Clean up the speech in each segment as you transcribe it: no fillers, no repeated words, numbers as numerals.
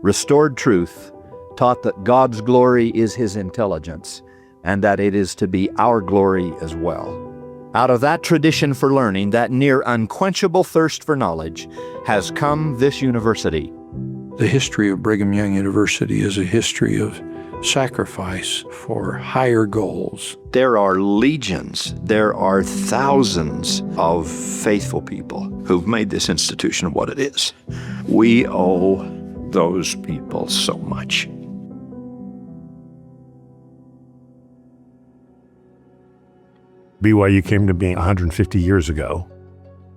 Restored truth taught that God's glory is his intelligence, and that it is to be our glory as well. Out of that tradition for learning, that near unquenchable thirst for knowledge, has come this university. The history of Brigham Young University is a history of sacrifice for higher goals. There are legions, there are thousands of faithful people who've made this institution what it is. We owe those people so much. BYU came to being 150 years ago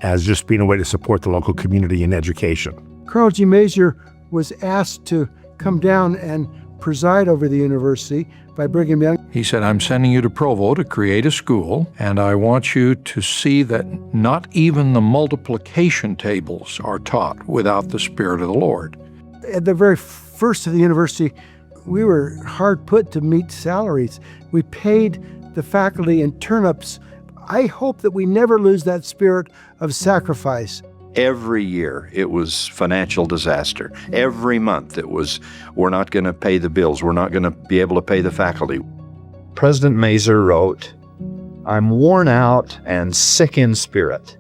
as just being a way to support the local community in education. Carl G. Mazur was asked to come down and preside over the university by Brigham Young. He said, I'm sending you to Provo to create a school, and I want you to see that not even the multiplication tables are taught without the Spirit of the Lord. At the very first of the university, we were hard put to meet salaries. We paid the faculty in turnips. I hope that we never lose that spirit of sacrifice. Every year it was financial disaster. Every month it was, we're not going to pay the bills. We're not going to be able to pay the faculty. President Mazur wrote, I'm worn out and sick in spirit.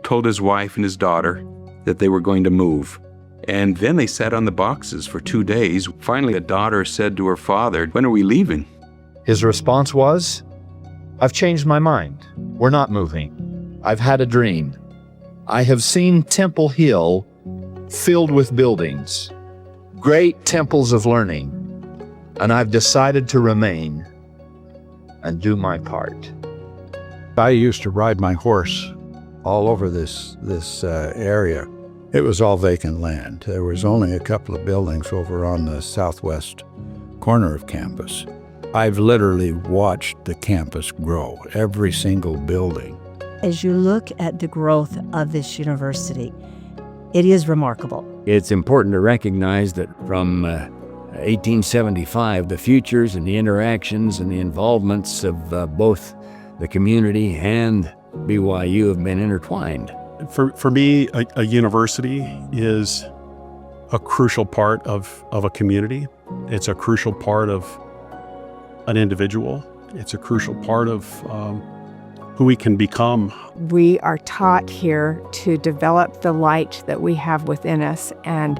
Told his wife and his daughter that they were going to move. And then they sat on the boxes for 2 days. Finally, the daughter said to her father, when are we leaving? His response was, I've changed my mind. We're not moving. I've had a dream. I have seen Temple Hill filled with buildings, great temples of learning, and I've decided to remain and do my part. I used to ride my horse all over this area. It was all vacant land. There was only a couple of buildings over on the southwest corner of campus. I've literally watched the campus grow, every single building. As you look at the growth of this university, it is remarkable. It's important to recognize that from 1875, the futures and the interactions and the involvements of both the community and BYU have been intertwined. For me, a university is a crucial part of a community. It's a crucial part of an individual. It's a crucial part of who we can become. We are taught here to develop the light that we have within us, and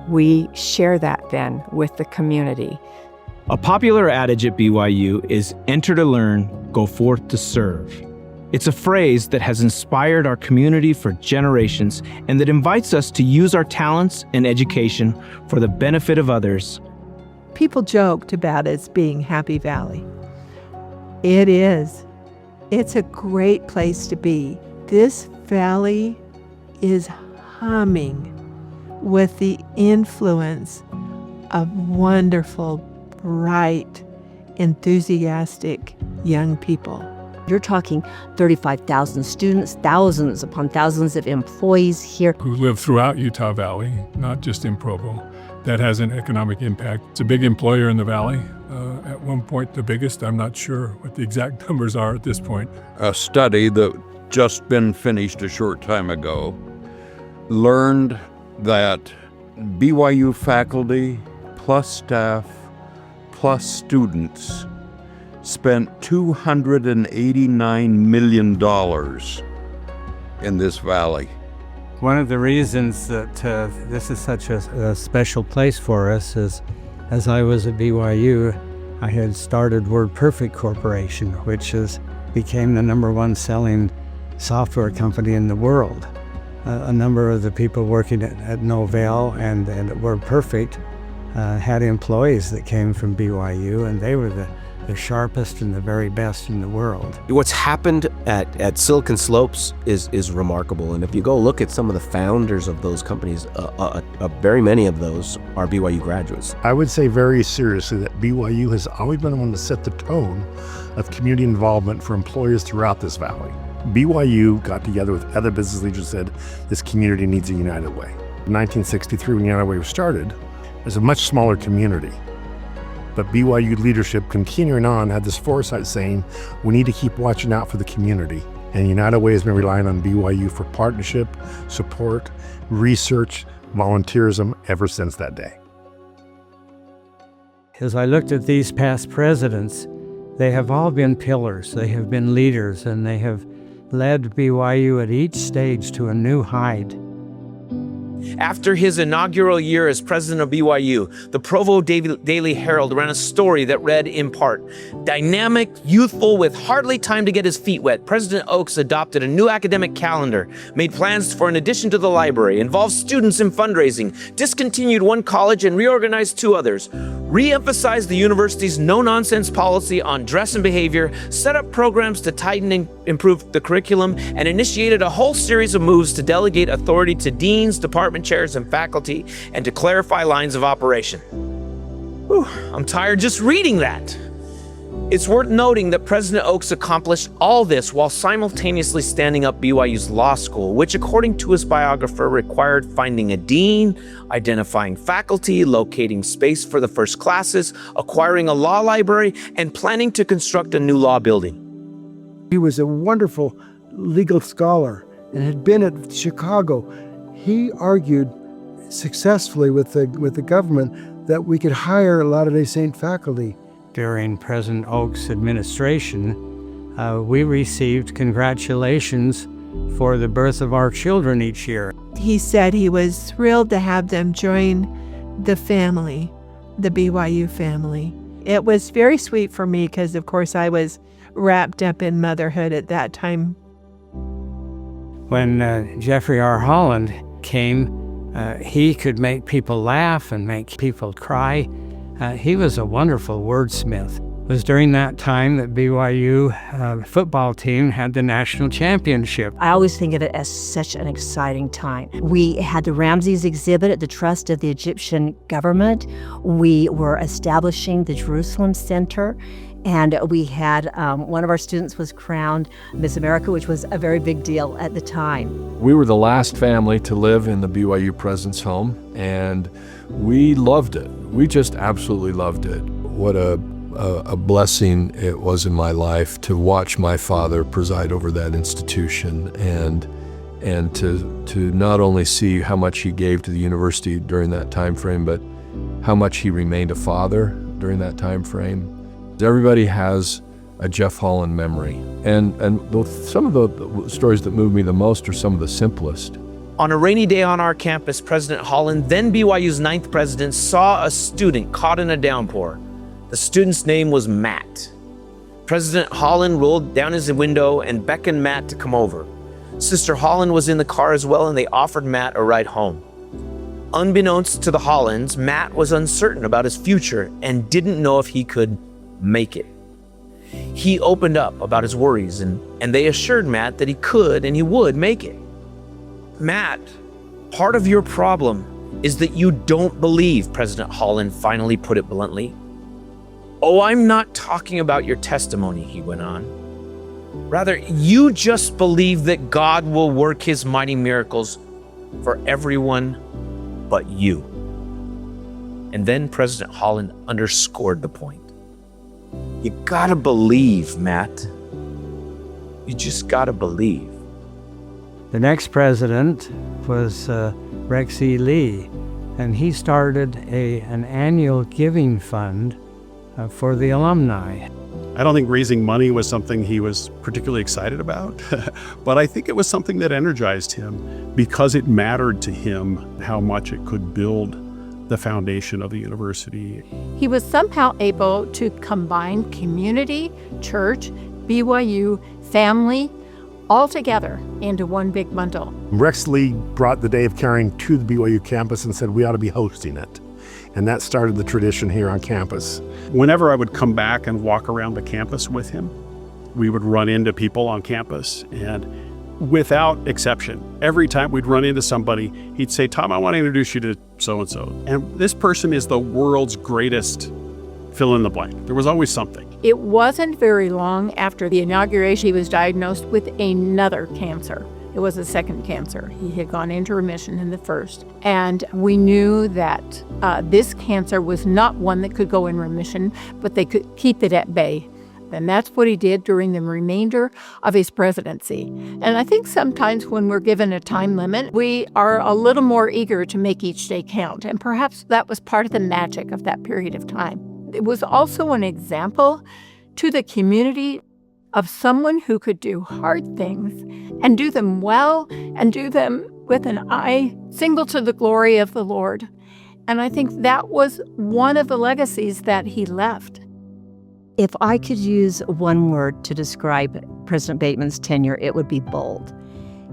we share that then with the community. A popular adage at BYU is enter to learn, go forth to serve. It's a phrase that has inspired our community for generations and that invites us to use our talents and education for the benefit of others. People joked about it as being Happy Valley. It is. It's a great place to be. This valley is humming with the influence of wonderful, bright, enthusiastic young people. You're talking 35,000 students, thousands upon thousands of employees here. Who live throughout Utah Valley, not just in Provo. That has an economic impact. It's a big employer in the valley. At one point, the biggest. I'm not sure what the exact numbers are at this point. A study that just been finished a short time ago learned that BYU faculty plus staff plus students spent $289 million in this valley. One of the reasons that this is such a special place for us is, as I was at BYU, I had started WordPerfect Corporation, which became the #1 selling software company in the world. A number of the people working at Novell and at WordPerfect had employees that came from BYU, and they were the sharpest and the very best in the world. What's happened at Silicon Slopes is remarkable, and if you go look at some of the founders of those companies, very many of those are BYU graduates. I would say very seriously that BYU has always been one to set the tone of community involvement for employers throughout this valley. BYU got together with other business leaders and said, this community needs a United Way. In 1963, when United Way was started, it was a much smaller community. But BYU leadership, continuing on, had this foresight saying, we need to keep watching out for the community. And United Way has been relying on BYU for partnership, support, research, volunteerism ever since that day. As I looked at these past presidents, they have all been pillars, they have been leaders, and they have led BYU at each stage to a new height. After his inaugural year as president of BYU, the Provo Daily Herald ran a story that read in part, "Dynamic, youthful, with hardly time to get his feet wet, President Oaks adopted a new academic calendar, made plans for an addition to the library, involved students in fundraising, discontinued one college and reorganized two others, re-emphasized the university's no-nonsense policy on dress and behavior, set up programs to tighten and improve the curriculum, and initiated a whole series of moves to delegate authority to deans, department chairs, and faculty, and to clarify lines of operation." Whew, I'm tired just reading that. It's worth noting that President Oaks accomplished all this while simultaneously standing up BYU's law school, which, according to his biographer, required finding a dean, identifying faculty, locating space for the first classes, acquiring a law library, and planning to construct a new law building. He was a wonderful legal scholar and had been at Chicago. He argued successfully with the government that we could hire Latter-day Saint faculty. During President Oaks' administration, we received congratulations for the birth of our children each year. He said he was thrilled to have them join the family, the BYU family. It was very sweet for me because, of course, I was wrapped up in motherhood at that time. When Jeffrey R. Holland came, he could make people laugh and make people cry. He was a wonderful wordsmith. It was during that time that BYU football team had the national championship. I always think of it as such an exciting time. We had the Ramses exhibit at the trust of the Egyptian government. We were establishing the Jerusalem Center. And we had one of our students was crowned Miss America, which was a very big deal at the time. We were the last family to live in the BYU President's home, and we loved it. We just absolutely loved it. What a blessing it was in my life to watch my father preside over that institution, and to not only see how much he gave to the university during that time frame, but how much he remained a father during that time frame. Everybody has a Jeff Holland memory, and some of the stories that move me the most are some of the simplest. On a rainy day on our campus, President Holland, then BYU's 9th president, saw a student caught in a downpour. The student's name was Matt. President Holland rolled down his window and beckoned Matt to come over. Sister Holland was in the car as well, and they offered Matt a ride home. Unbeknownst to the Hollands, Matt was uncertain about his future and didn't know if he could make it. He opened up about his worries, and they assured Matt that he could and he would make it. "Matt, part of your problem is that you don't believe," President Holland finally put it bluntly. "Oh, I'm not talking about your testimony," he went on. "Rather, you just believe that God will work his mighty miracles for everyone but you." And then President Holland underscored the point. "You gotta believe, Matt. You just gotta believe." The next president was Rex E. Lee, and he started an annual giving fund for the alumni. I don't think raising money was something he was particularly excited about, but I think it was something that energized him because it mattered to him how much it could build the foundation of the university. He was somehow able to combine community, church, BYU, family, all together into one big bundle. Rex Lee brought the Day of Caring to the BYU campus and said we ought to be hosting it. And that started the tradition here on campus. Whenever I would come back and walk around the campus with him, we would run into people on campus, and without exception, every time we'd run into somebody, he'd say, "Tom, I want to introduce you to so-and-so. And this person is the world's greatest fill in the blank." There was always something. It wasn't very long after the inauguration he was diagnosed with another cancer. It was a second cancer. He had gone into remission in the first. And we knew that this cancer was not one that could go in remission, but they could keep it at bay. And that's what he did during the remainder of his presidency. And I think sometimes when we're given a time limit, we are a little more eager to make each day count. And perhaps that was part of the magic of that period of time. it was also an example to the community of someone who could do hard things and do them well and do them with an eye single to the glory of the Lord. And I think that was one of the legacies that he left. If I could use one word to describe President Bateman's tenure, it would be bold.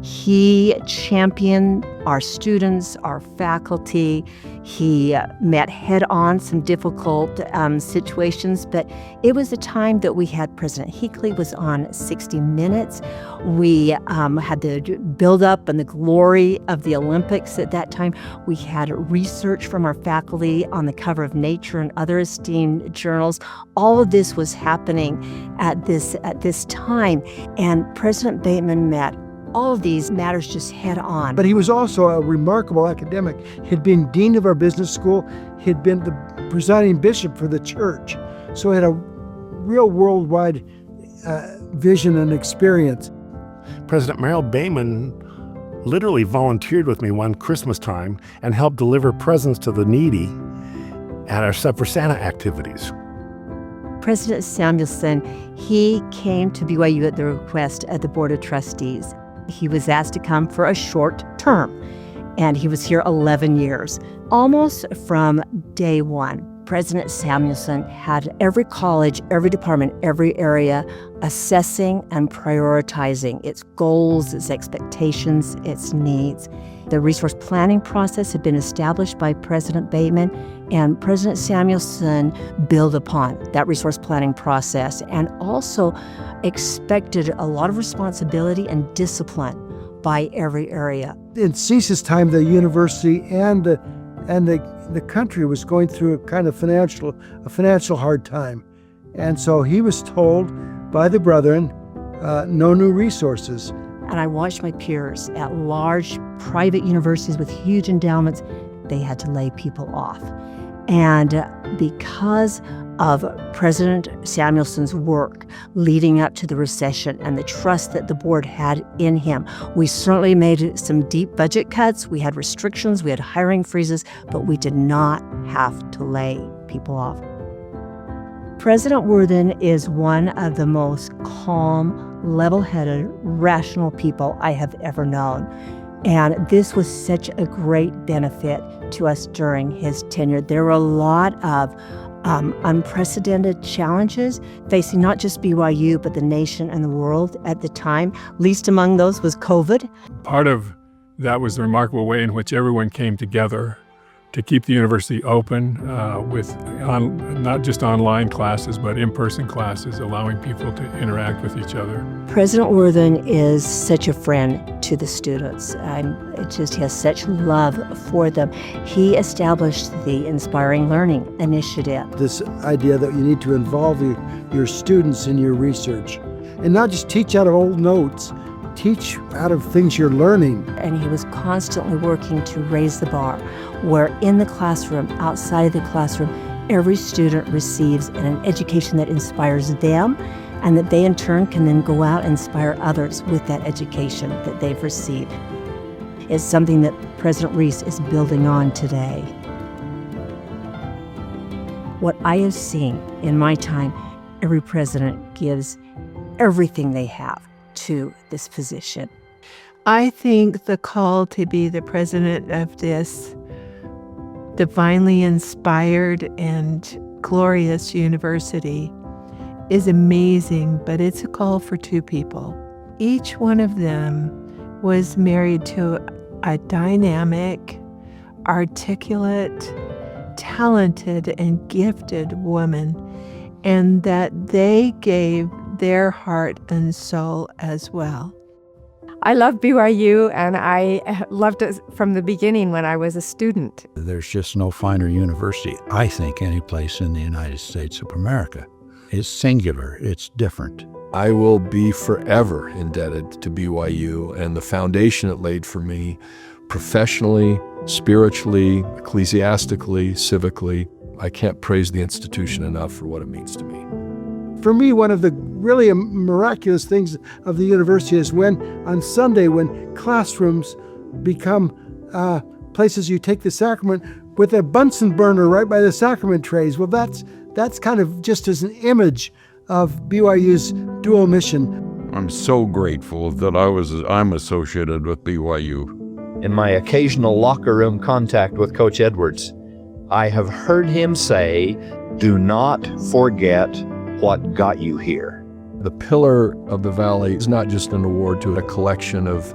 He championed our students, our faculty. He met head-on some difficult situations, but it was a time that we had President Hinckley was on 60 Minutes. We had the build-up and the glory of the Olympics at that time. We had research from our faculty on the cover of Nature and other esteemed journals. All of this was happening at this time, and President Bateman met all of these matters just head on. But he was also a remarkable academic. He'd been dean of our business school. He'd been the presiding bishop for the church. So he had a real worldwide vision and experience. President Merrill Bateman literally volunteered with me one Christmas time and helped deliver presents to the needy at our Supper Santa activities. President Samuelson, he came to BYU at the request of the Board of Trustees. He was asked to come for a short term, and he was here 11 years. Almost from day one, President Samuelson had every college, every department, every area assessing and prioritizing its goals, its expectations, its needs. The resource planning process had been established by President Bateman, and President Samuelson built upon that resource planning process and also expected a lot of responsibility and discipline by every area. In Cease's time, the university and the country was going through a kind of financial hard time. And so he was told by the brethren, no new resources. And I watched my peers at large private universities with huge endowments, they had to lay people off. And because of President Samuelson's work leading up to the recession and the trust that the board had in him, we certainly made some deep budget cuts. We had restrictions, we had hiring freezes, but we did not have to lay people off. President Worthen is one of the most calm, level-headed, rational people I have ever known. And this was such a great benefit to us during his tenure. There were a lot of unprecedented challenges facing not just BYU, but the nation and the world at the time. Least among those was COVID. Part of that was the remarkable way in which everyone came together to keep the university open with not just online classes, but in-person classes, allowing people to interact with each other. President Worthen is such a friend to the students. He has such love for them. He established the Inspiring Learning Initiative. This idea that you need to involve your students in your research and not just teach out of old notes, teach out of things you're learning. And he was constantly working to raise the bar, where in the classroom, outside of the classroom, every student receives an education that inspires them and that they in turn can then go out and inspire others with that education that they've received. It's something that President Reese is building on today. What I have seen in my time, every president gives everything they have to this position. I think the call to be the president of this divinely inspired and glorious university is amazing, but it's a call for two people. Each one of them was married to a dynamic, articulate, talented, and gifted woman, and that they gave their heart and soul as well. I love BYU, and I loved it from the beginning when I was a student. There's just no finer university, I think, any place in the United States of America. It's singular, it's different. I will be forever indebted to BYU and the foundation it laid for me professionally, spiritually, ecclesiastically, civically. I can't praise the institution enough for what it means to me. For me, one of the really miraculous things of the university is when, on Sunday, when classrooms become places you take the sacrament with a Bunsen burner right by the sacrament trays. Well, That's kind of just as an image of BYU's dual mission. I'm so grateful that I'm associated with BYU. In my occasional locker room contact with Coach Edwards, I have heard him say, "Do not forget what got you here." The Pillar of the Valley is not just an award to a collection of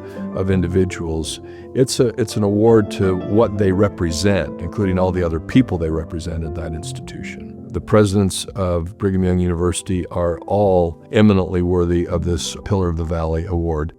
individuals. It's an award to what they represent, including all the other people they represent at that institution. The presidents of Brigham Young University are all eminently worthy of this Pillar of the Valley award.